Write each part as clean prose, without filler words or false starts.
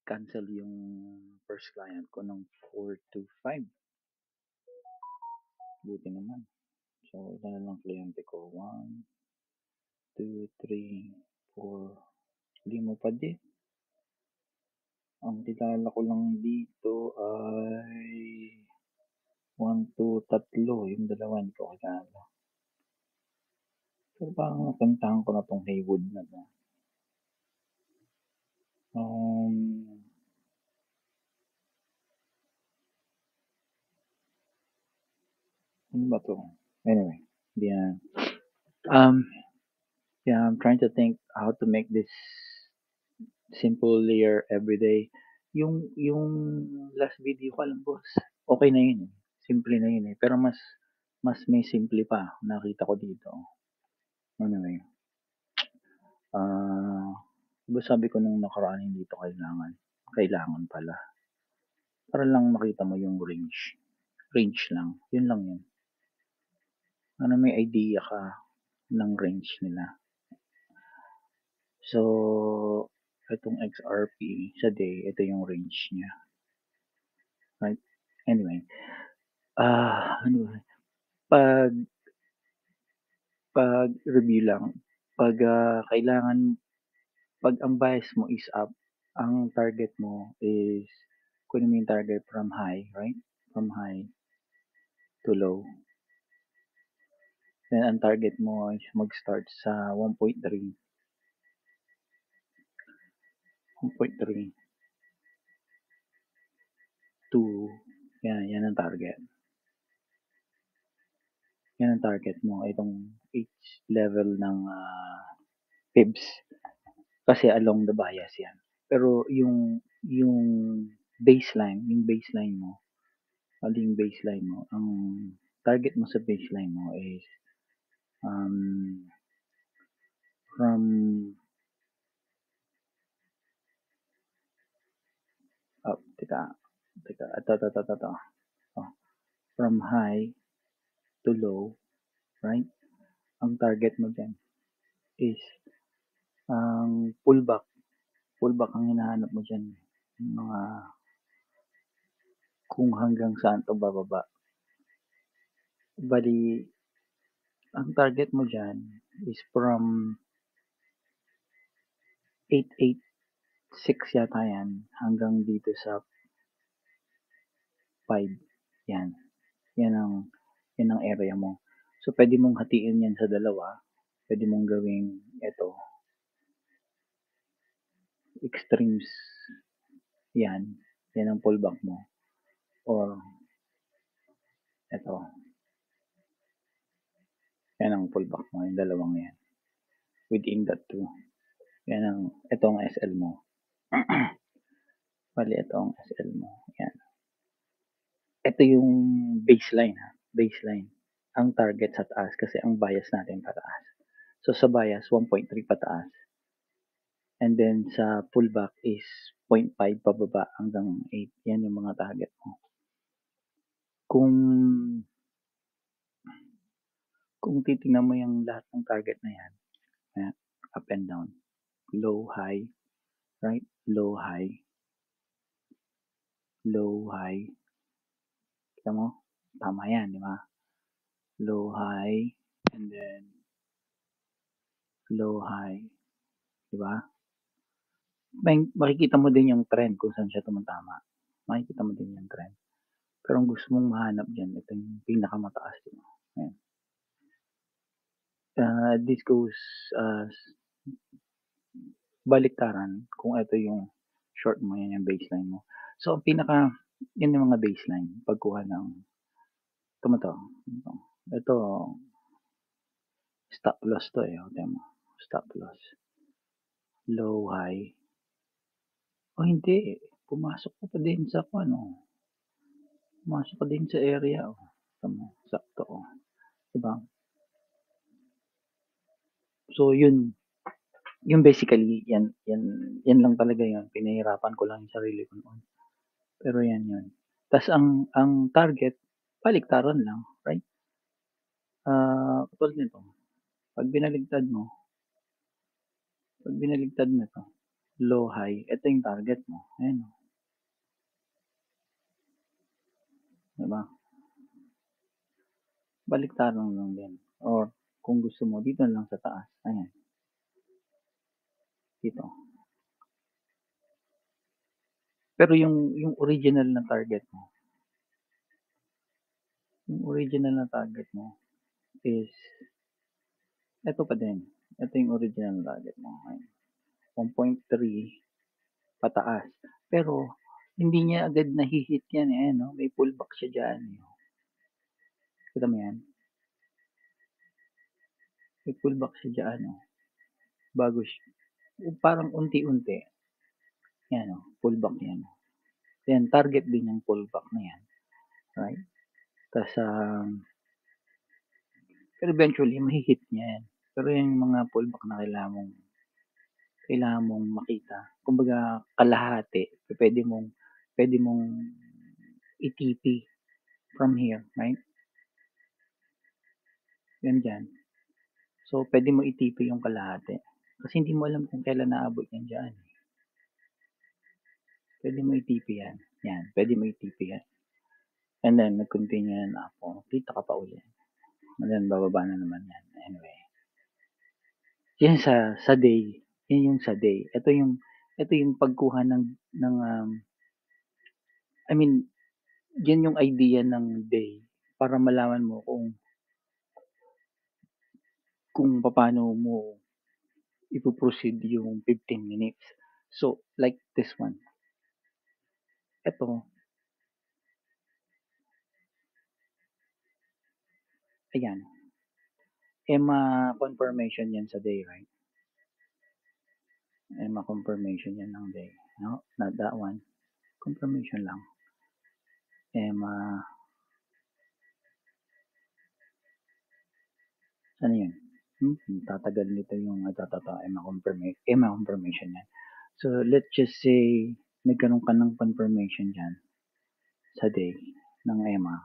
Cancel yung first client ko ng 4 to 5. Buti naman. So, ito na lang kliyente ko. 1, 2, 3, 4. Lima pa din. Ang kilala ko lang dito ay 1, 2, tatlo. Yung dalawa hindi ko kilala. Pero parang napuntahan ko na tong Haywood na to. Ano ba to? Anyway, yeah. Yeah, I'm trying to think how to make this simple layer every day. Yung last video ko alam boss, okay na yun. Simple na yun eh. Pero mas may simple pa nakita ko dito. Anyway, diba sabi ko nung nakaraan hindi to kailangan. Kailangan pala. Para lang makita mo yung range. Range lang. Yun lang yun. Ano may idea ka ng range nila. So, itong XRP sa day, ito yung range niya. Right? Anyway, ano ba? Pag review lang, pag kailangan, pag ang bias mo is up, ang target mo is, kunin mo yung target from high, right? From high to low. Then, ang target mo is mag-start sa 1.3. 1.3 to, yan ang target. Yan ang target mo, itong each level ng fibs. Kasi along the bias yan. Pero yung baseline mo, yung baseline mo, ang target mo sa baseline mo is from from high to low, right? Ang target mo dyan is ang pullback ang hinahanap mo dyan, mga kung hanggang saan to bababa. Bali, ang target mo dyan is from 886 yata yan hanggang dito sa 5. Yan. Yan ang area mo. So, pwede mong hatiin yan sa dalawa. Pwede mong gawing ito. Extremes. Yan. Yan ang pullback mo. Or, ito. Yan ang pullback mo. Yung dalawang yan. Within that two. Yan ang, ito ang SL mo. Bali, ito ang SL mo. Yan. Ito yung baseline. Baseline. Ang target sa taas kasi ang bias natin pataas. So, sa bias, 1.3 pataas. And then, sa pullback is 0.5 pababa hanggang 8. Yan yung mga target mo. Kung titingnan mo yung lahat ng target na yan, up and down, low, high, right? Low, high, low, high. Kita mo? Tama yan, di ba? Low, high, and then low, high. Di ba? Makikita mo din yung trend kung saan siya tumatama. Makikita mo din yung trend. Pero ang gusto mong mahanap dyan, ito yung pinakamataas. Diba? Ayan. This goes baliktaran kung ito yung short mo, yan yung baseline mo. So, yan yung mga baseline pagkuha ng ito stop loss to eh. Okay mo. Stop loss. Low, high. Hindi. Pumasok ko pa din sa pumasok pa din sa area. Sakto. Diba? So, yun basically, yan lang talaga yun. Pinahirapan ko lang yung sarili ko noon. Pero yan yun. Tas ang target, baliktaran lang, right? Katulad nito, pag binaligtad mo ito, low, high. Ito yung target mo. Ayan. Diba? Baliktaran lang din. Or, kung gusto mo, dito lang sa taas. Ayan. Dito. Pero yung original na target mo, is, ito pa din. Ito yung original na target mo. Ayan. 1.3 pataas. Pero, hindi niya agad nahihit yan eh. No? May pullback siya dyan. Kita mo yan? May pullback siya dyan. No? Bago siya. Parang unti-unti. Yan o. Pullback yan. Yan, target din yung pullback na yan. Right? Tapos, pero eventually, mahihit niya yan. Pero yung mga pullback na kailangan mong makita. Kumbaga, kalahati. Pwede mong i-TP from here, right? Yan dyan. So, pwede mo i-TP yung kalahati. Kasi hindi mo alam kung kailan naabot yan dyan. Pwede mo i-TP yan. Yan, pwede mo i-TP yan. And then, nag-continue yan ako. Kita ka pa ulit. And then, bababa na naman yan. Anyway. Yan sa day. Yan yung sa day. Ito yung pagkuha ng I mean, yan yung idea ng day para malaman mo kung paano mo ipoproceed yung 15 minutes. So, like this one. Ito. Ayan. EMA confirmation yan sa day, right? EMA confirmation yan ng day. No, not that one. Confirmation lang. EMA. Ano yun? Tatagal nito yung EMA confirmation yan. So, let's just say, nagkaroon ka ng confirmation dyan sa day ng EMA.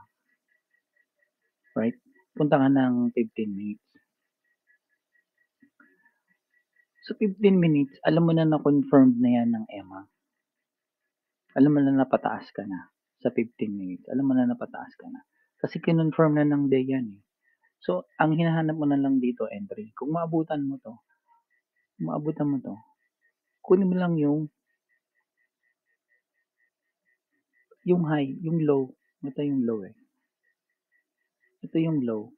Right? Punta ka ng 15 minutes. So, 15 minutes, alam mo na na-confirmed na yan ng EMA. Alam mo na napataas ka na sa 15 minutes. Alam mo na napataas ka na. Kasi kinonfirm na ng day yan eh. So, ang hinahanap mo na lang dito, entry. Kung maabutan mo to, kunin mo lang yung high, yung low. Ito yung low eh. Ito yung low.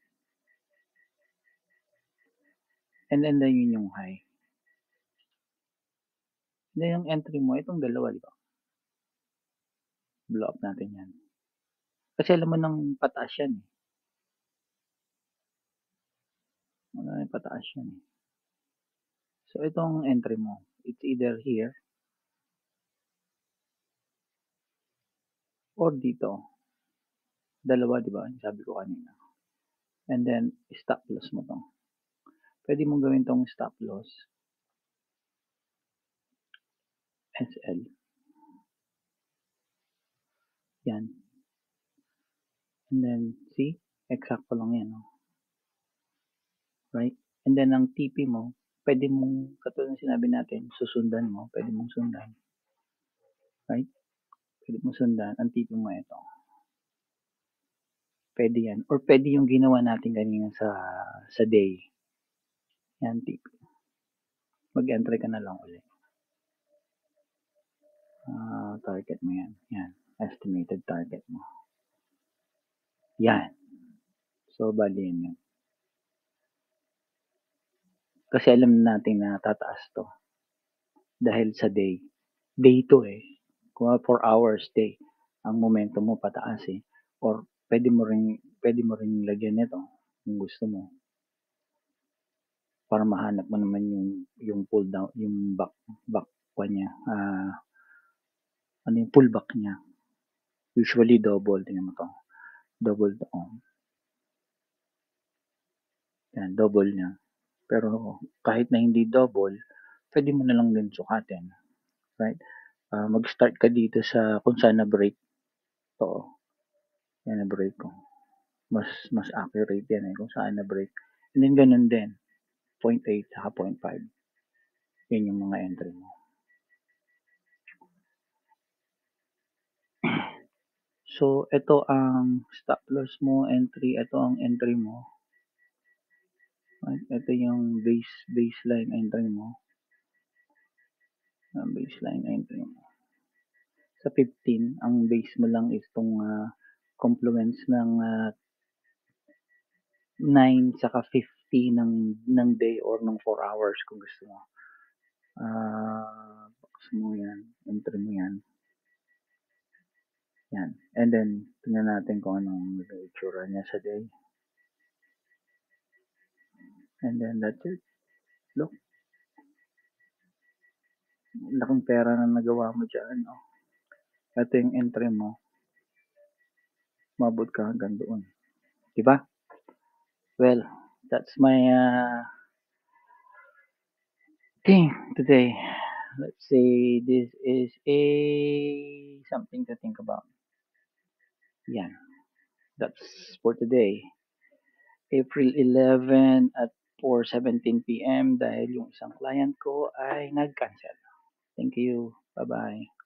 And then yun yung high. Then yung entry mo, itong dalawa, di ba? Blow up natin yan. Kasi alam mo nang pataas yan eh. Alam mo pataas yan eh. So, itong entry mo, it's either here or dito. Dalawa, di ba? Sabi ko kanina. And then, stop loss mo to. Pwede mong gawin tong stop loss. SL. Yan. And then, see? Eksakto lang yan. No? Right? And then, ang TP mo, pwede mong, katulad ng sinabi natin, susundan mo. Pwede mong sundan. Right? Pwede mong sundan. Ang TP mo ito. Pwede yan. Or pwede yung ginawa natin kanina sa day. Yan, TP. Mag-entry ka na lang ulit. Target mo yan. Yan. Estimated target mo. Yan. So, bali yan. Kasi alam natin na tataas to. Dahil sa day. Day to eh. Kung 4 hours day. Ang momentum mo pataas eh. Or pwede mo ring lagyan nito kung gusto mo. Para mahanap mo naman yung pull down, yung back niya. Ano yung pullback niya. Usually double. Tingnan mo to. Double to. Yan, double niya. Pero kahit na hindi double, pwede mo na lang din sukatin. Right? Mag-start ka dito sa kung saan na-break. To. Yan na-break ko. Mas accurate yan eh kung saan na-break. And then ganun din. 0.8 saka 0.5. Yan yung mga entry mo. So, ito ang stop loss mo, entry, ito ang entry mo. Right? Ito yung baseline entry mo. Baseline entry mo. Sa 15, ang base mo lang is itong complements ng 9 saka 50 ng day or ng 4 hours kung gusto mo. Box mo yan, entry mo yan. Yan. And then, tingnan natin kung anong itsura niya sa day. And then, that's it. Look. Laking pera na nagawa mo dyan. Oh. Ito yung entry mo. Mabot ka hanggang doon. Diba? Well, that's my thing today. Let's say this is something to think about. Yan. That's for today. April 11 at 4:17 p.m. dahil yung isang client ko ay nag-cancel. Thank you. Bye-bye.